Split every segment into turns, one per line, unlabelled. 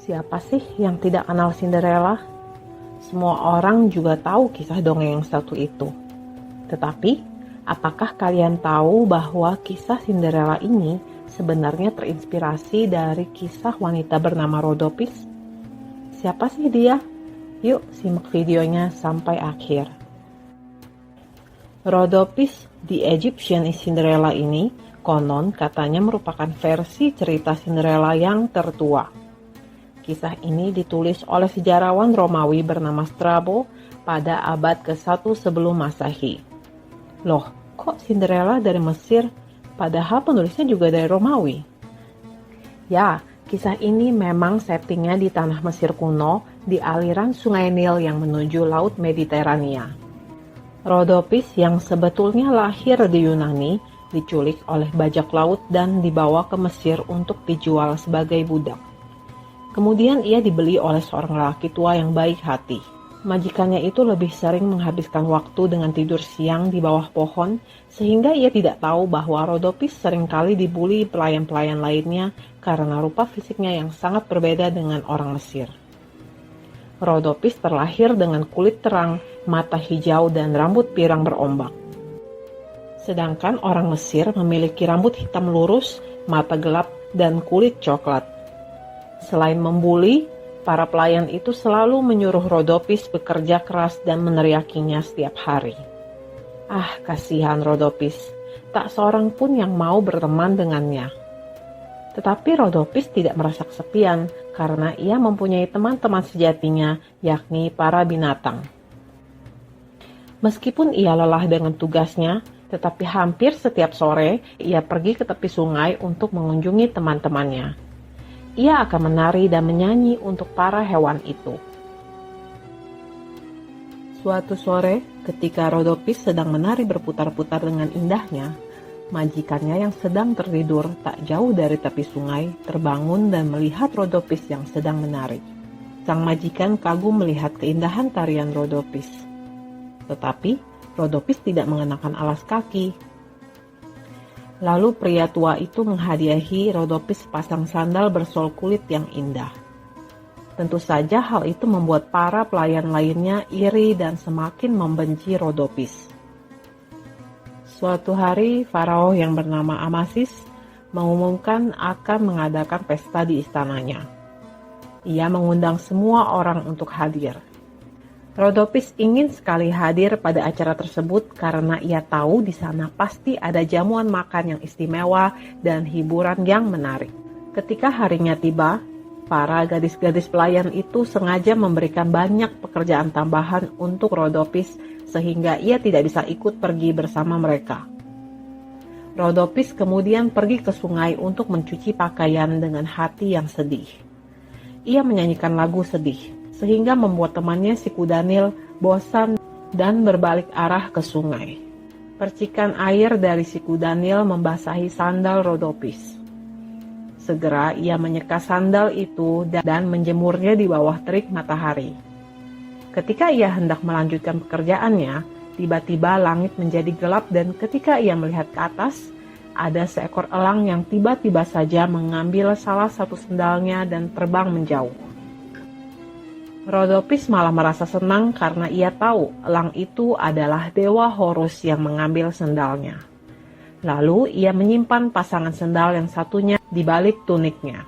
Siapa sih yang tidak kenal Cinderella? Semua orang juga tahu kisah dongeng yang satu itu. Tetapi, apakah kalian tahu bahwa kisah Cinderella ini sebenarnya terinspirasi dari kisah wanita bernama Rhodopis? Siapa sih dia? Yuk simak videonya sampai akhir. Rhodopis, The Egyptian Cinderella ini konon katanya merupakan versi cerita Cinderella yang tertua. Kisah ini ditulis oleh sejarawan Romawi bernama Strabo pada abad ke-1 sebelum Masehi. Loh, kok Cinderella dari Mesir, padahal penulisnya juga dari Romawi? Ya, kisah ini memang settingnya di tanah Mesir kuno, di aliran sungai Nil yang menuju Laut Mediterania. Rhodopis yang sebetulnya lahir di Yunani, diculik oleh bajak laut dan dibawa ke Mesir untuk dijual sebagai budak. Kemudian ia dibeli oleh seorang lelaki tua yang baik hati. Majikannya itu lebih sering menghabiskan waktu dengan tidur siang di bawah pohon, sehingga ia tidak tahu bahwa Rhodopis seringkali dibuli pelayan-pelayan lainnya karena rupa fisiknya yang sangat berbeda dengan orang Mesir. Rhodopis terlahir dengan kulit terang, mata hijau dan rambut pirang berombak. Sedangkan orang Mesir memiliki rambut hitam lurus, mata gelap, dan kulit coklat. Selain membuli, para pelayan itu selalu menyuruh Rhodopis bekerja keras dan meneriakinya setiap hari. Ah, kasihan Rhodopis, tak seorang pun yang mau berteman dengannya. Tetapi Rhodopis tidak merasa kesepian karena ia mempunyai teman-teman sejatinya, yakni para binatang. Meskipun ia lelah dengan tugasnya, tetapi hampir setiap sore ia pergi ke tepi sungai untuk mengunjungi teman-temannya. Ia akan menari dan menyanyi untuk para hewan itu. Suatu sore, ketika Rhodopis sedang menari berputar-putar dengan indahnya, majikannya yang sedang tertidur tak jauh dari tepi sungai terbangun dan melihat Rhodopis yang sedang menari. Sang majikan kagum melihat keindahan tarian Rhodopis. Tetapi, Rhodopis tidak mengenakan alas kaki. Lalu pria tua itu menghadiahi Rhodopis sepasang sandal bersol kulit yang indah. Tentu saja hal itu membuat para pelayan lainnya iri dan semakin membenci Rhodopis. Suatu hari, Farao yang bernama Amasis mengumumkan akan mengadakan pesta di istananya. Ia mengundang semua orang untuk hadir. Rhodopis ingin sekali hadir pada acara tersebut karena ia tahu di sana pasti ada jamuan makan yang istimewa dan hiburan yang menarik. Ketika harinya tiba, para gadis-gadis pelayan itu sengaja memberikan banyak pekerjaan tambahan untuk Rhodopis sehingga ia tidak bisa ikut pergi bersama mereka. Rhodopis kemudian pergi ke sungai untuk mencuci pakaian dengan hati yang sedih. Ia menyanyikan lagu sedih, sehingga membuat temannya si Kudanil bosan dan berbalik arah ke sungai. Percikan air dari si Kudanil membasahi sandal Rhodopis. Segera ia menyeka sandal itu dan menjemurnya di bawah terik matahari. Ketika ia hendak melanjutkan pekerjaannya, tiba-tiba langit menjadi gelap dan ketika ia melihat ke atas, ada seekor elang yang tiba-tiba saja mengambil salah satu sandalnya dan terbang menjauh. Rhodopis malah merasa senang karena ia tahu elang itu adalah Dewa Horus yang mengambil sendalnya. Lalu ia menyimpan pasangan sendal yang satunya di balik tuniknya.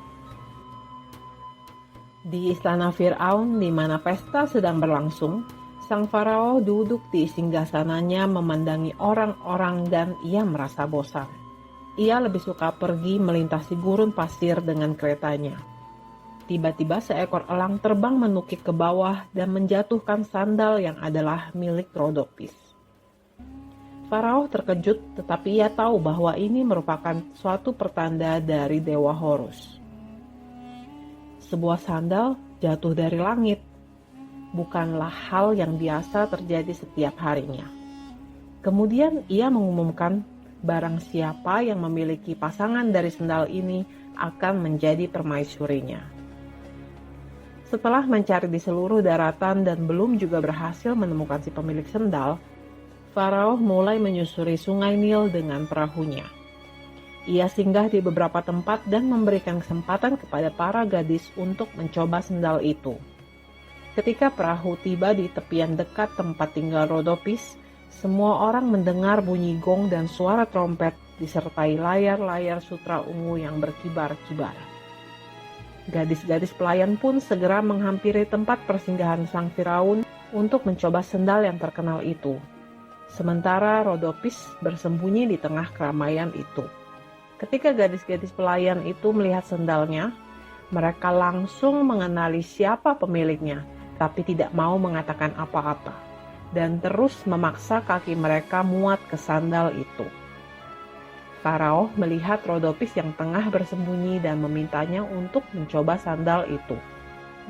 Di istana Firaun di mana pesta sedang berlangsung, sang farao duduk di singgasananya memandangi orang-orang dan ia merasa bosan. Ia lebih suka pergi melintasi gurun pasir dengan keretanya. Tiba-tiba seekor elang terbang menukik ke bawah dan menjatuhkan sandal yang adalah milik Rhodopis. Farao terkejut tetapi ia tahu bahwa ini merupakan suatu pertanda dari Dewa Horus. Sebuah sandal jatuh dari langit bukanlah hal yang biasa terjadi setiap harinya. Kemudian ia mengumumkan barang siapa yang memiliki pasangan dari sandal ini akan menjadi permaisurinya. Setelah mencari di seluruh daratan dan belum juga berhasil menemukan si pemilik sendal, Farao mulai menyusuri sungai Nil dengan perahunya. Ia singgah di beberapa tempat dan memberikan kesempatan kepada para gadis untuk mencoba sendal itu. Ketika perahu tiba di tepian dekat tempat tinggal Rhodopis, semua orang mendengar bunyi gong dan suara trompet disertai layar-layar sutra ungu yang berkibar-kibar. Gadis-gadis pelayan pun segera menghampiri tempat persinggahan sang Firaun untuk mencoba sendal yang terkenal itu. Sementara Rhodopis bersembunyi di tengah keramaian itu. Ketika gadis-gadis pelayan itu melihat sendalnya, mereka langsung mengenali siapa pemiliknya, tapi tidak mau mengatakan apa-apa, dan terus memaksa kaki mereka muat ke sandal itu. Farao melihat Rhodopis yang tengah bersembunyi dan memintanya untuk mencoba sandal itu.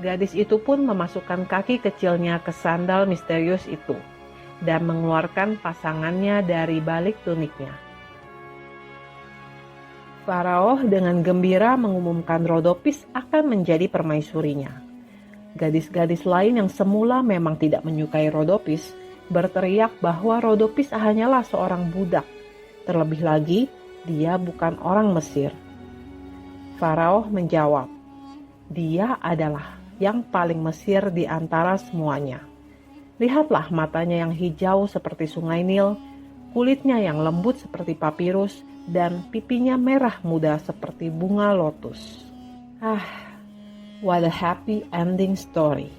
Gadis itu pun memasukkan kaki kecilnya ke sandal misterius itu, dan mengeluarkan pasangannya dari balik tuniknya. Farao dengan gembira mengumumkan Rhodopis akan menjadi permaisurinya. Gadis-gadis lain yang semula memang tidak menyukai Rhodopis berteriak bahwa Rhodopis hanyalah seorang budak. Terlebih lagi, dia bukan orang Mesir. Farao menjawab, "Dia adalah yang paling Mesir di antara semuanya. Lihatlah matanya yang hijau seperti sungai Nil, kulitnya yang lembut seperti papirus, dan pipinya merah muda seperti bunga lotus." What a happy ending story.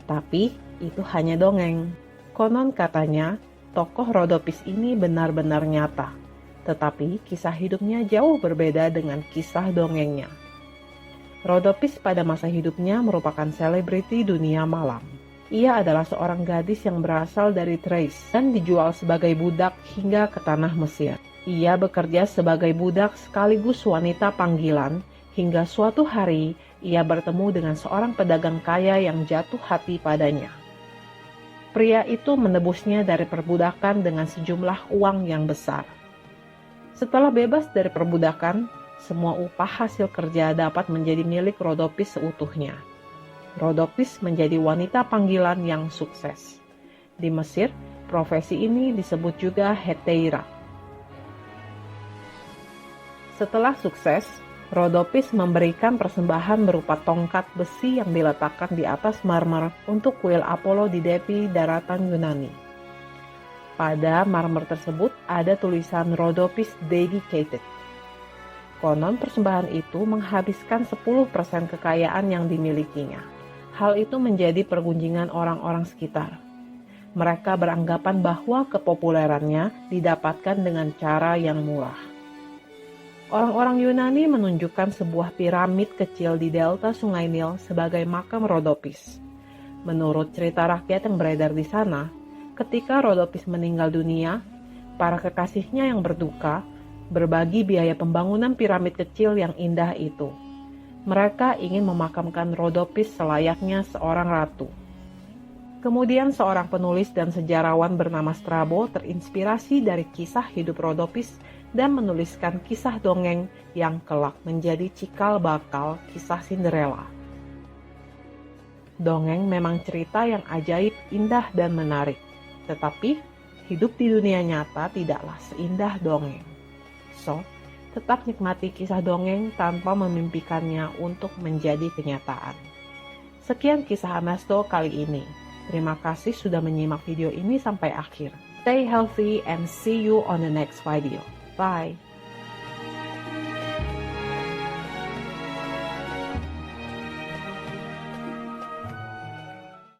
Tapi itu hanya dongeng. Konon katanya, tokoh Rhodopis ini benar-benar nyata. Tetapi kisah hidupnya jauh berbeda dengan kisah dongengnya. Rhodopis pada masa hidupnya merupakan selebriti dunia malam. Ia adalah seorang gadis yang berasal dari Thrace dan dijual sebagai budak hingga ke tanah Mesir. Ia bekerja sebagai budak sekaligus wanita panggilan hingga suatu hari ia bertemu dengan seorang pedagang kaya yang jatuh hati padanya. Pria itu menebusnya dari perbudakan dengan sejumlah uang yang besar. Setelah bebas dari perbudakan, semua upah hasil kerja dapat menjadi milik Rhodopis seutuhnya. Rhodopis menjadi wanita panggilan yang sukses. Di Mesir, profesi ini disebut juga Heteira. Setelah sukses, Rhodopis memberikan persembahan berupa tongkat besi yang diletakkan di atas marmer untuk kuil Apollo di Delphi, daratan Yunani. Pada marmer tersebut ada tulisan Rhodopis Dedicated. Konon persembahan itu menghabiskan 10% kekayaan yang dimilikinya. Hal itu menjadi pergunjingan orang-orang sekitar. Mereka beranggapan bahwa kepopulerannya didapatkan dengan cara yang murah. Orang-orang Yunani menunjukkan sebuah piramid kecil di delta Sungai Nil sebagai makam Rhodopis. Menurut cerita rakyat yang beredar di sana, ketika Rhodopis meninggal dunia, para kekasihnya yang berduka berbagi biaya pembangunan piramid kecil yang indah itu. Mereka ingin memakamkan Rhodopis selayaknya seorang ratu. Kemudian seorang penulis dan sejarawan bernama Strabo terinspirasi dari kisah hidup Rhodopis dan menuliskan kisah dongeng yang kelak menjadi cikal bakal kisah Cinderella. Dongeng memang cerita yang ajaib, indah, dan menarik. Tetapi, hidup di dunia nyata tidaklah seindah dongeng. So, tetap nikmati kisah dongeng tanpa memimpikannya untuk menjadi kenyataan. Sekian kisah Anasto kali ini. Terima kasih sudah menyimak video ini sampai akhir. Stay healthy and see you on the next video. Bye.